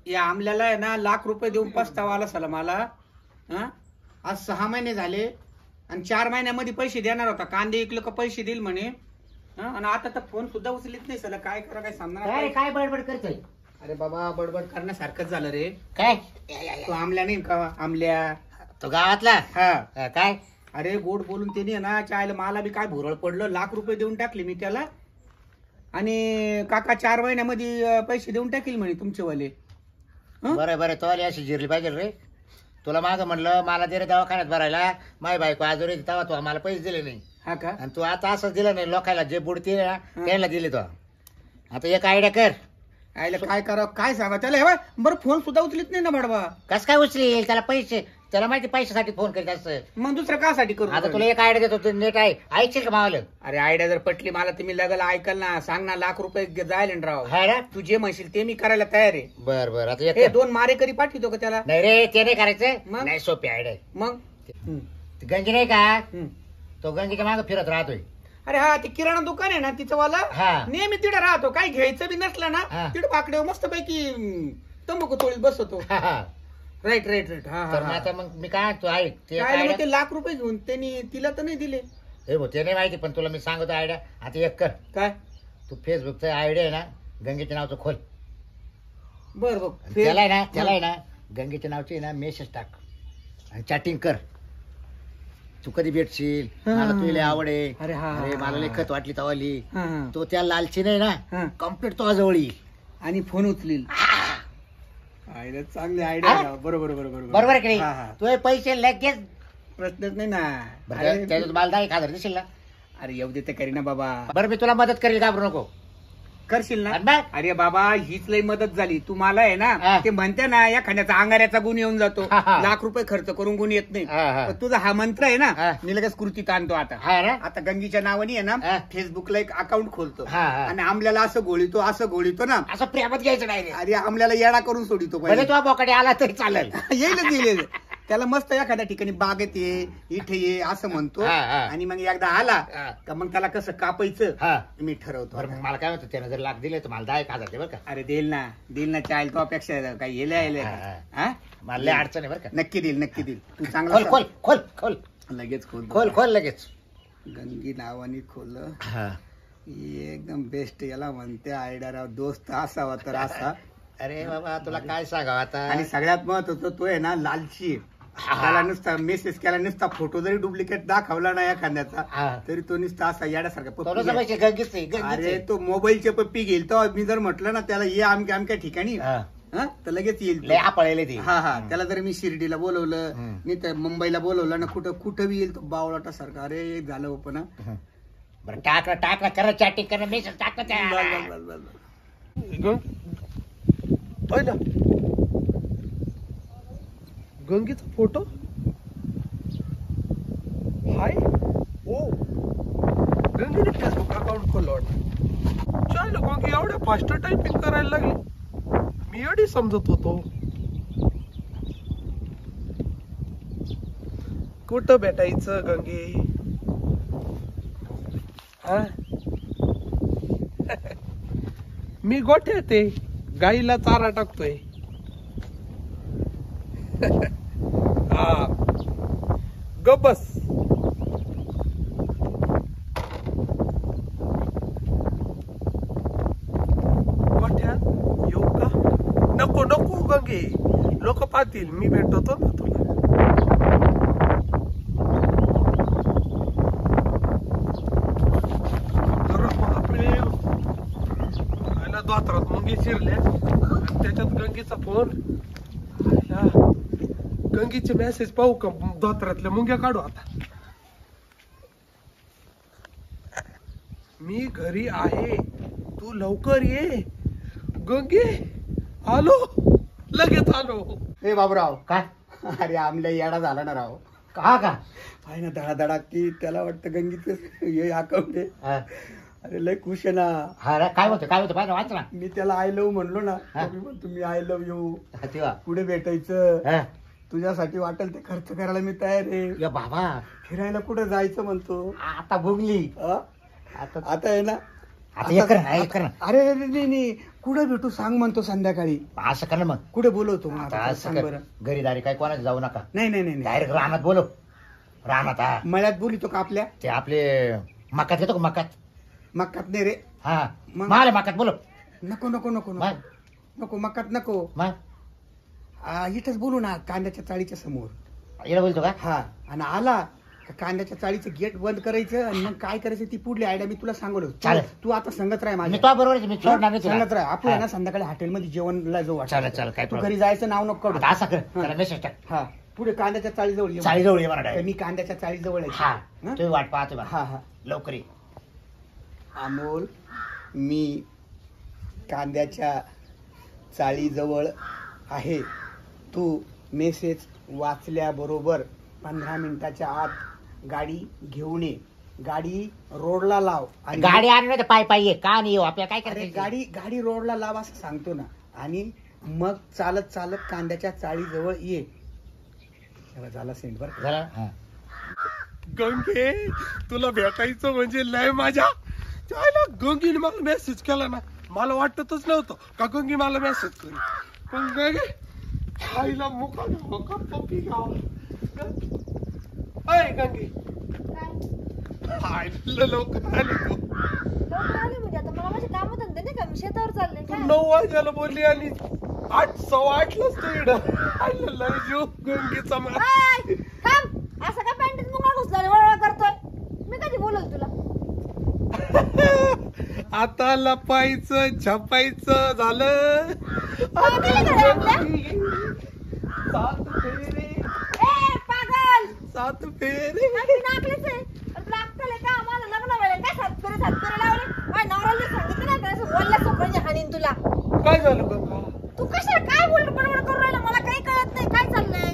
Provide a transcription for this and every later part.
या आमल्याला आहे ना ₹1,00,000 देऊन पस्तावा आला सला मला. आज 6 महिने झाले आणि 4 महिन्यामध्ये पैसे देणार होता. कांदे इकलं का पैसे देईल म्हणे. आणि आता तर फोन सुद्धा उचलीत नाही सला. काय करा काय सांगणार. काय बडबड करतोय? अरे बाबा बडबड करण्यासारखंच झालं रे. काय तो आमल्या नाही का आमल्या तो गावातला? हा काय अरे गोड बोलून त्याने ना चायला मला बी काय भुरळ पडलं. ₹1,00,000 देऊन टाकले मी त्याला. आणि काका 4 महिन्यामध्ये पैसे देऊन टाकील म्हणे तुमचेवाले. बरं बरं तो अशी जिरली पाहिजे रे. तुला माग म्हणलं मला दे रे दवाखान्यात भरायला. माय बायको आजोरी तेव्हा तू आम्हाला पैसे दिले नाही. हा का? आणि तू आता असं दिलं नाही लोकायला जे बुडते ना त्याला दिले तो. आता एक आयडिया कर. आयला काय करावं काय सांगा त्याला. हे बरं फोन सुद्धा उचलीत नाही ना बडबा. कस काय उचली? त्याला पैसे त्याला माहिती पैशासाठी फोन करीत असं. मग दुसरं कासाठी करू. आता तुला एक आयडिया देतो नेट आहे ऐकशील का मावलं? अरे आयडिया जर पटली मला तुम्ही लगल ऐकल ना. सांग ना ₹1,00,000 जायला ना राव. हा ना तू जे म्हणशील ते मी करायला तयार आहे. बर बर. आता हे एक 2 मारेकरी पाठवतो का त्याला? नाही रे ते नाही करायचं. मग? नाही सोपी आयडिया. मग गंजी नाही का तो गंजीच्या मागे फिरत राहतोय. अरे हा ते किराणा दुकान आहे ना तिचं वाला. हा. नेहमी तिथं राहतो. काही घ्यायचं बी नसलं ना हा. तिथं बाकडे मस्त पैकी तंबाखू तोळीत बसतो. हा, हा. Right right right. हा तर मग हा आता मग मी काय तू ऐक ते काय मग idea- ते ₹1,00,000 घेऊन त्यांनी तिला तर नाही दिले. हे भाऊ ते नाही माहिती पण तुला मी सांगतो आयडिया. आता एक कर काय तू फेसबुकचा आयडिया आहे ना गंगेच्या नावचं खोल. बर बघ त्याला आहे ना गंगेच्या नावची ना मेसेज टाक आणि चॅटिंग कर. तू कधी भेटशील मला तुला आवड आहे. अरे हा, अरे मला लेखत वाटली तवाली. हा, हा. तो त्या लालची नाही हा. ना कम्प्लीट तो जवळ येईल. आणि फोन उचलील. आयडिया चांगली आयडिया. बरोबर बरोबर बरोबर आहे की हा, नाही? हा. तू पैसे लगेच प्रश्नच नाही ना. बरं, त्याच्यात मला 10,000 देशील ना? अरे येऊ देते करी ना बाबा. बरं मी तुला मदत करेल घाबरू नको. करशील ना? आणि मग? अरे बाबा हीच लई मदत झाली. तू मला आहे ना हा. ते म्हणते ना या खाण्याचा अंगाऱ्याचा गुण येऊन जातो. हा, हा. ₹1,00,000 खर्च करून गुण येत नाही. हा, हा. पण तुझा हा मंत्र आहे हा. ना मी लगेच कृतीत आणतो आता. हा ना? आता गंगीच्या नावाने आहे हा. ना फेसबुकला एक अकाउंट खोलतो. हा, हा. आणि आमल्याला असं गोळीतो ना. असं प्रेमात घ्यायचं नाही रे. अरे आमल्याला येडा करून सोडितो भले पहिले. तुझ्या बोकडे आला तरी चालेल. येईल त्याला मस्त एखाद्या ठिकाणी बागेत ये इथे ये असं म्हणतो. हा, हा. आणि मग एकदा आला हा. का मग त्याला कसं कापायचं हा. मी ठरवतो. बरं मग मला काय म्हणतो त्यानं जर लाख दिले तर मला 10,000 दे बरं का. अरे देईल ना चाल तो अपेक्षा काही येले हा, मला लय अडचण आहे बरं का. नक्की देईल तू खोल चांगला खोल खोल खोल लगेच खोल खोल खोल लगेच. गंगी नावाने खोल. हा. एकदम बेस्ट. याला म्हणते आयडिया राव. दोस्त असावा तर असा. अरे बाबा तुला काय सांगावं आता. आणि सगळ्यात महत्वाचं तो आहे ना लालची. त्याला नुसता मेसेज केला नुसता फोटो जरी डुप्लिकेट दाखवला ना एखाद्याचा हा. तरी तो नुसता असा येण्यासारखा थोडं पप्पी घ्यायचा. समजते गंगीच आहे, गंगीच अरे आहे. तो मोबाईलचे पप्पी घेईल तर मी जर म्हटलं ना त्याला ये आमक्या ठिकाणी हा. तर लगेच येईल लय तो. आपळले ती. हा हा त्याला जर मी शिर्डीला बोलवलं हम्म. मी तर मुंबईला बोलवलं ना कुठं बी येईल तो बावळाटा सारखा. अरे झालं हो पण बरं टाकला करा चॅटिंग करा मेसेज टाकत गंगेचा फोटो हाय. ओ गंगेने फेसबुक अकाउंट खोललं वाटतं. चालेल गंगे एवढ्या फास्ट टायपिंग करायला लागली. मी एवढी समजत होतो. कुठं भेटायचं गंगे? हा मी गोठ्यात आहे. गाईला चारा टाकतोय. हा गबस. गोठ्यात येऊ का? नको नको गंगे लोक पाहतील. मी भेटतो ना तुला. दोत्रात मुंगी शिरल्या आणि त्याच्यात गंगेचा फोन. गंगीचे मेसेज पाहू का? दोत्रातल्या मुंग्या काढू आता. मी घरी आहे तू लवकर ये. गंगे आलो लगेच आलो. ए बाबूराव काय अरे आमल्या येडा झाला ना राव. का का आहे ना धडाधडा की त्याला वाटतं गंगीचं हे अकाउंट आहे. हा. अरे लय खुश आहे ना. हा रे, काय होतं पाहिजे वाच ना. मी त्याला आय लव्ह म्हणलो ना हा. मी म्हणतो मी आय लव्ह यू. तेव्हा पुढे भेटायचं हा. तुझ्यासाठी वाटेल ते खर्च करायला मी तयार आहे. या बाबा फिरायला कुठं जायचं म्हणतो. आता भुगली. हा? आता आता आहे ना आता हे कर ना, हे कर ना. अरे अरे, नाही नाही कुठे भेटू सांग म्हणतो संध्याकाळी. असं कर ना मग. कुठे बोलवतो मग आता आता असं सांग कर. बरं. घरी दारी काय कोणाला जाऊ नका. नाही नाही नाही नाही. डायरेक्ट रानात बोलव. रानात हा. मळ्यात बोलितो का आपल्या? ते आपले मकात येतो का मकात? मक्कात नाही रे. हा मग? मला मकात बोलव. नको नको नको नको मग नको मक्कात नको. मग इथंच बोलू ना कांद्याच्या चाळीच्या समोर. येणं बोलतो का? हा आणि आला का कांद्याच्या चाळीचं गेट बंद करायचं आणि मग काय करायचं ती पुढली आयडिया मी तुला सांगलो. चालेल. तू आता संगत राह मी माझ्या. तो बरोबर मी सोडणार नाही तुला. संगत राह. आपण हा. आहे ना संध्याकाळी हॉटेलमध्ये जेवणला जाऊ वाटतं. चालेल चालेल काय तू problem. घरी जायचं नाव नको काढू. आता असं कर हा. त्याला मेसेज टाक. हा पुढे कांद्याच्या चाळीजवळ ये. चाळीजवळ ये म्हणा direct. मी कांद्याच्या चाळीजवळ आहे. हा हा? तुम्ही वाट पाहते बा. हा हा लवकर ये. अमोल मी कांद्याच्या चाळीजवळ आहे. तू मेसेज वाचल्याबरोबर 15 मिनिटाच्या आत गाडी घेऊन ये. गाडी रोडला लाव आणि गाडी आणून नाही तर पाय पाय ये. का नाही येऊ आपल्याला काय अरे करायचं? गाडी रोडला लाव असं सांगतो ना. आणि मग चालत चालत कांद्याच्या चाळीजवळ ये. तेव्हा झाला सेंड बरं. झालं? हा. गंगे तुला भेटायचं म्हणजे लय माझ्या त्याला गंगीने मला मेसेज केला ना. मला वाटतच नव्हतं का गंगी मला मेसेज करेल. पण गंगे आईला मुका पप्पी गाव अय गंगे आईला लवकर आली तू. लवकर आले म्हणजे आता मला माझे काम धंदे नाही का मी शेतावर चालले तू काय 9 वाजायला बोलली आणि 8:15 तू इकडं आईला लय जीव गंगेचा मला. आय, थांब असं काय पॅन्टीत मुंगा घुसला वळवळ करतोय. मी कधी बोलल तुला? आता लपायचं छपायचं झालं. काय केलं घरी आपल्या? 7 फेरे ए पागल 7 फेरे. काय नाकलेच आहे आणि तुला अक्कल आहे का? माझं लग्न वेळेला काय सातपुरे लावले. माझ्या नवऱ्याला सांगितलं ना त्याला बोलल्या सोपळ्या हाणीन तुला. काय झालं बाबा? तू कशा काय बोलत बडबड करून राहिला मला काही कळत नाही काय चाललंय.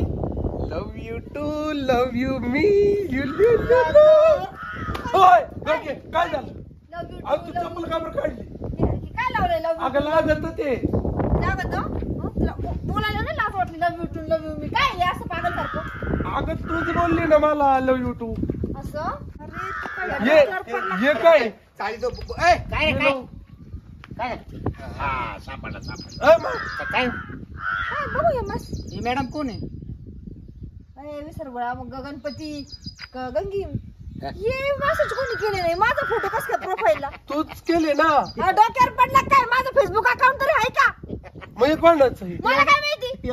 Love you too love you मी यू होय गंगे काय झालं? लव यू अगं तू चप्पल का बरं काढली? काय लावलंय लव अगं लागत ते. लागत तुला बोलायला नाही लाज वाटली लव यू मी काय हे असं पागल सारखं अगं तूच बोलली ना मला लव यू टू. असं. अरे तू काय ये याला पडला? ये काय चाळीजवळ काय रे, काय काय झालं? हा सापडला सापडला. मग काय काय बघू ये मस्त. ही मॅडम कोण आहे? अरे विसरबळा मग गणपती गंगी काय? हे मेसेज कोणी केले नाही. माझा फोटो कस काय प्रोफाईलला तूच केले ना. डोक्यावर पडला काय? माझं फेसबुक अकाउंट तरी आहे का? म्हणजे कोणाचं आहे? मला काय माहिती.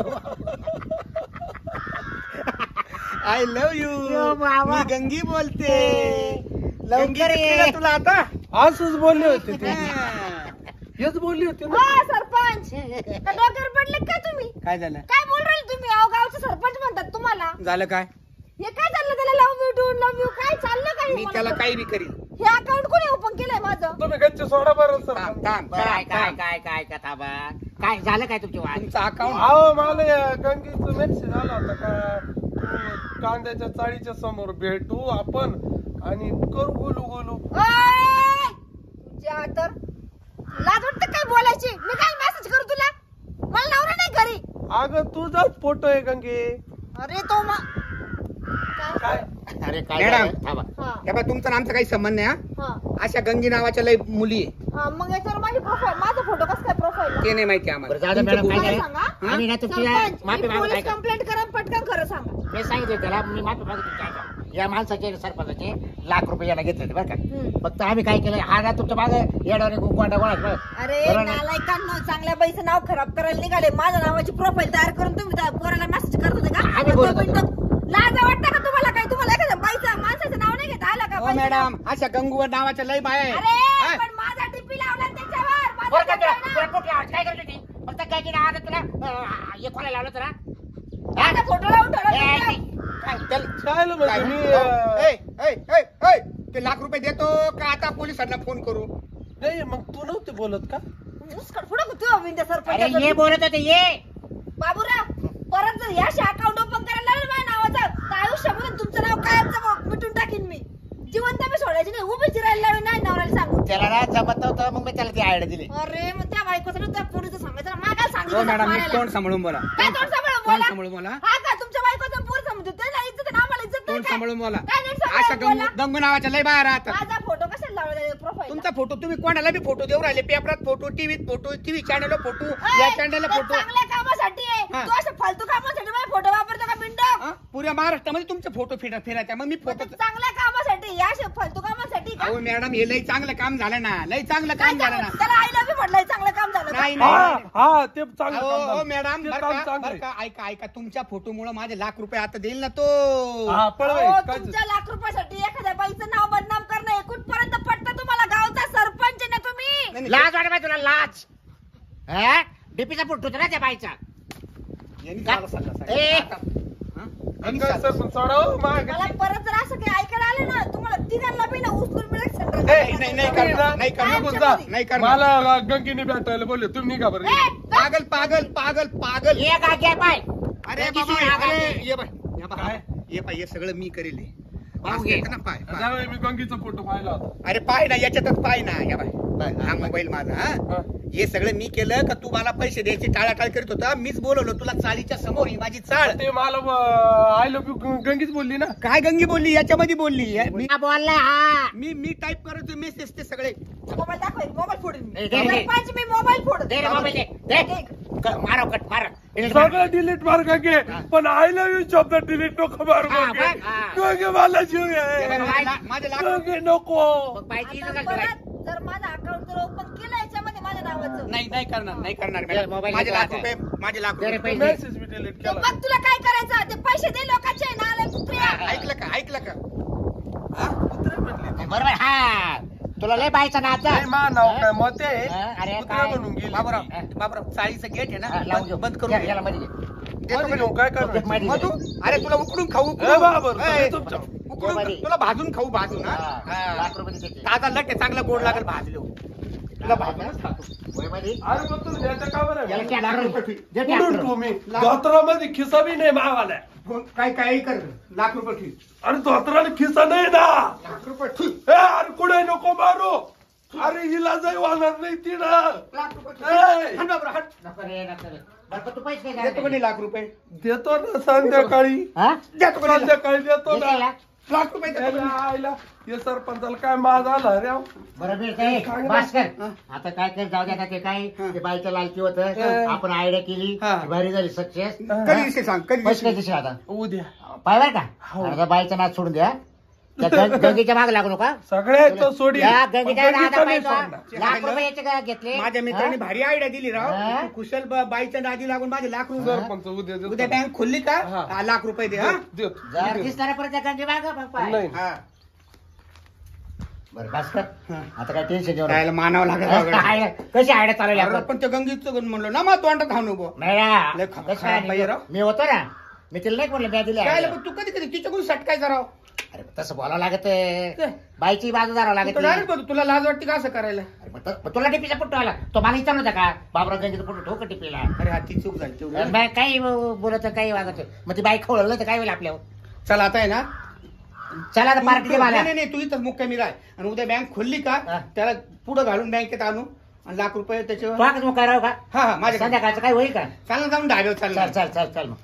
I love you. यो बाबा. मी गंगी बोलते. लवकर ये. गंगी तुला आता असंच बोलले होते ते. हेच बोलली होती ना. हा सरपंच का डोक्यावर पडले काय तुम्ही? काय झालं? काय बोल राहिले तुम्ही? अहो गावचे सरपंच म्हणतात तुम्हाला. झालं काय? हे काय चाललं त्याला लव यू काय चाललं काय मी त्याला काही बी करीन. हे अकाउंट कोणी ओपन केलंय माझं? तुम्ही गच्चे सोडा बरं सर. थांब थांब काय काय थांब. काय काय कथा बा काय झालं काय तुमची वाद? तुमचं अकाउंट अहो मला या गंगेचा मेसेज आला होता का तू कांद्याच्या चाळीच्या समोर भेटू आपण आणि करू गोलू गोलू. ओय! तुझ्या तर लाज वाटते काय बोलायची? मी काय मेसेज करू तुला? मला नवरा नाही घरी. अगं तुझाच फोटो आहे गंगे. अरे तो काय अरे काय मॅडम. झालं? थांबा. हा तेव्हा तुमचा आणि आमचा काही संबंध नाही. हा हा अशा गंगी नावाच्या लय मुली आहे. हा मग याच्यावर माझी प्रोफाईल माझा फोटो कसं काय प्रोफाईल? ते नाही माहिती बरं आम्हाला. जाऊ दे तुमचं मॅडम, काय बोलणं- झालं? सांगा आम्ही ना तुमची सरपंच, माफी मी मागू पोलीस काय कंप्लेंट करा पटकन खरं सांगा. मी सांगितलं त्याला मी माफी मागतो तुमच्या ऐका. या माणसाचे सरपंचाचे ₹1,00,000 याला घेतले बरं का. फक्त आम्ही काय केलं हा ना तुमच्या मागे येड्याने गोंडा गोळा अरे बरोबर ना? नालायकांनो चांगल्या बाईचं नाव खराब करायला निघाले. माझ्या नावाची प्रोफाईल तयार करून तुम्ही त्या पोराला मेसेज करत होते का? आम्ही बोलत होतो. लाज वाटतं का तुम्हाला? काय तुम्हाला एखाद्या बाईचं माणसाचं नाव नाही घेता आलं का? हो बाईचं मॅडम नाव? अशा गंगूवर नावाच्या लय बाया आहे. अरे हा? पण माझा टिपी लावला त्याच्यावर. माझा बरं का तुला फोटो तुला आहे ना. कुठली आवड? काय करत होती? फक्त काय केलं आता तुला हे कोणाला लावलं तुला? माझा फोटो लावून ठेवला ए, त्याच्यावर. काय? त्याला- काय म्हणजे काय? मी ए, ए, ए, ए, ते ₹1,00,000 देतो का आता पोलिसांना फोन करू? नाही मग तू नव्हते बोलत का? मुस्कट फोडा तू अविंद अरे सरपंच. ये बोलत होते ये. बाबूराव परत जर याशी अकाउंट ओपन करायला लागलं माझ्या नावाचं तर आयुष्यामध्ये तुमचं नाव कायमचं मिटून टाकीन मी. जिवंत मी सोडायची नाही. उभी चिरायला लावी नाही नवऱ्याला सांगून. त्याला ना जमत नव्हतं मग मी त्याला ती आयडिया दिली. अरे मग त्या बायकोचं त्या पोरीचं सांगायचं मागायला हो सांगितलं मॅडम मी मारायला. तोंड सांभाळून बोला. काय तोंड सांभाळून तोंड बोला? सांभाळून बोला. हा का तुमच्या बायकोचं पोर समजतो त्याला इज्जत आहे, आम्हाला इज्जत नाही तोंड काय? सांभाळून बोला. काय नीट अशा सांभाळून बोला? गंगू नावाच्या लय बाया राहतात. माझा फोटो कशाला लावला प्रोफाईल? तुमचा फोटो तुम्ही कोणाला बी फोटो देऊ राहिले, पेपरात फोटो, टीव्हीत फोटो, टीव्ही चॅनलला फोटो, या चॅनलला ते फोटो. चांगल्या कामासाठी आहे. हा. तू असं फालतू कामासाठी माझे फोटो वापरतो का मिंटो? हा? पुऱ्या महाराष्ट्रामध्ये तुमचे फोटो फिरायचे, मग मी फोटो. चांगल्या कामासाठी, या अशा फालतू कामासाठी का? अहो मॅडम, हे लई चांगलं काम झालं ना, लई चांगलं काय काम झालं ना. त्याला आईला बी म्हटलंय चांगलं काम झालं का? नाही हा नाही हा ते चांगलं काम अहो झालं. मॅडम, ते बरं काम का, चांगलं बरं आहे. का, ऐका तुमच्या फोटोमुळे माझे ₹1,00,000 आता देईल ना तो. हा पळवाय अहो, काय तुमच्या ₹1,00,000साठी एखाद्या बाईचं नाव बदनाम करणं हे कुठपर्यंत पटतं तुम्हाला? गावचा सरपंच आहे ना तुम्ही. नाही, नाही, लाज वाटत तुला लाज. हा डीपीचा फोटो होता ना त्या बाईचा. यांनी मला सल्ला सांगितला. ए. आता, हा? यांनी काय सल्ला- सरपंच सोडावं मागे. मला परत जर असं काही ऐकायला आलं ना, तुम्हाला तिघांना बी ना उचलून मिळत सेंटर. नाही करणार, नाही करणार, निघून जा. नाही करणार. मला गंगीने भेटायला बोलले, तुम्ही निघा बरं. पागल पागल पागल पागल. ये का घ्या पाय. अरे किती बाबा, राग अरे, आले. ये बाय, ये बाय, काय? ये पाय, हे सगळं मी करेल हे. पाहू असं घे. येतं ना, पाय पाय. जावई, मी गंगीचा फोटो पाहिला होता. अरे पाय ना, याच्यातच पाय ना, या बाय हा मोबाईल माझा. हा हा. हे सगळं मी केलं का तू मला पैसे द्यायची टाळाटाळ करीत होता. मीच बोलवलं तुला, चाळीच्या समोर ही माझी चाळ. ते मला आय लव्ह यू गंगीच बोलली ना. काय गंगी बोलली, याच्यामध्ये बोलली. मी हा बोलला हा. मी टाईप करतो मेसेज ते सगळे. मोबाईल दाखव, मोबाईल फोडून मी. दे, दे, दे. सरपंच, मी मोबाईल फोडून. दे रे मोबाईल दे. दे. मारो कट मार. सगळं डिलीट मार गंगे, पण आय लव्ह यू शब्द डिलीट नको मारू हा, गंगे. बघ, हा. गंगे मला जीव ये बाय, आहे. माझे लाख गंगे नको. मग बाईची आता इज्जत घाल. परत जर माझं अकाउंट जर ओपन केलं याच्यामध्ये माझ्या नावाचं, नाही करणार, नाही करणार दे, मॅडम. मोबाईल माझे दे, लाख आता. रुपये, माझे लाख दे रे रुपये. पैसे. मेसेज मी डिलीट तर केला. मग तुला काय करायचं? ते पैसे दे लोकांचे, नालायक कुत्र्या. ऐकलं का, ऐकलं का? हा, कुत्रे म्हणले ते. बरोबर हा. तुला लय बाईचा नाचा. नाही, मा नाव काय मत आहे. हा, अरे कुत्रे काय? म्हणून गेली. बाबराव चाळीचं गेट आहे हा, ना, लावून घेऊ. बंद करून या, घे. याला मध्ये घे. देतो मध्ये का घेऊन काय एक करणार? मध्ये मधू, अरे तुला उकडून खाऊ, ए बाबा, ए, तुमच्या. उकडून मध्ये. तुला भाजून खाऊ, भाजून हा? हा, हा. ₹1,00,000 देते. ताजा लट आहे, चांगला गोड लागेल भाजलो. तुला भाजूनच खातो. वयमध्ये. अरे मग तुम्ही द्यायचं का बरं? याला क्या ₹1,00,000 दे कुठून ₹1,00,000. तुम्ही धोत्रामध्ये खिसा बी नाही मावाला. काय काय कर, ₹1,00,000 ठीक. अरे धोत्राला खिसा नाही ना. ₹1,00,000 ठीक. ए अरे कुठे नको मारू. अरे हिला जाई वागणार नाही तिनं. ₹1,00,000 ठीक. ए. हट बाबरा, हट. नको रे, नको रे. बरं, पण तू पैसे काय देतो का द्यायचे? नाही ₹1,00,000? देतो ना संध्याकाळी. हा? देतो का नाही? संध्याकाळी देतो ना. देशील ना? ₹1,00,000 देतो का याला नाही? आईला हे सरपंचाला काय माज आला रे. बरं मी काय सांग ना. बस कर. हा. आता काय कर, जाऊ दे आता ते काय हा. ते बाईचं लालची होत. हा. आपण आयडिया केली हा. भारी झाली सक्सेस. कधी दिवशी सांग, कधी पैसे काय दिवशी? दिसेल आता उद्या पाहिजे का? हो. आता बाईचं नाच सोडून द्या. त्या गंगेच्या माग लागू नका. सगळ्याचं सोडी. या गंगेच्या पण नादात गंगेचं नाही पाहिजे. सोडणार. ₹1,00,000 याचे काय घेतले? माझ्या मित्रांनी हा? भारी आयडिया दिली राव. हा? तू कुशल बाईच्या नादी लागून माझे ₹1,00,000. सरपंच उद्या देतो. उद्या बँक खोलली का हा. ₹1,00,000 दे. हा देतो. जर दिसणाऱ्या परत त्या गंगे माग मग पाय. नाही. हा. बरं बस कर. हा. आता काय टेन्शन घेऊ राहायला मानावं लागेल. कशी आयडिया चालवली अरे, आपण? पण त्या गंगीचं म्हणलो ना, मग तोंडात हाणू बो. नाही ना. लय कसं खराब आहे? बाई राव. मी होतो ना, मी तिला नाही बोलले, मी दिली काय idea. पण तू कधी कधी तिच्याकडून सटकायचा राव. अरे तसं बोलावं लागत. बाईची बाजू धरावं लागत. डायरेक्ट बघ, तुला लाज वाटते का असं करायला? अरे मग तुला टिपीचा पुट्टो आला, तो मला विचारलं होता का बाबरा गंगेचा पुट्टो ठोक टिपीला? अरे हा ती चूक झाली तेवढी. बाई काही बोलत काही वागत. मग ती बाई खवळलं तर काय होईल आपल्यावर? चल आता आहे ना, चला आता पार्टीच्या नाही मला नाही नाही, तू इथं मुक्कामी राह आणि उद्या बँक खोलली का हा. त्याला पुढे घालून बँकेत आणू आणि ₹1,00,000 त्याच्यावर. तो मग काय राहू का? हा हा माझ्या संध्याकाळचं काय होईल का? चाललं जाऊन ढाब्यावर चल चाललं. चल चल चल मग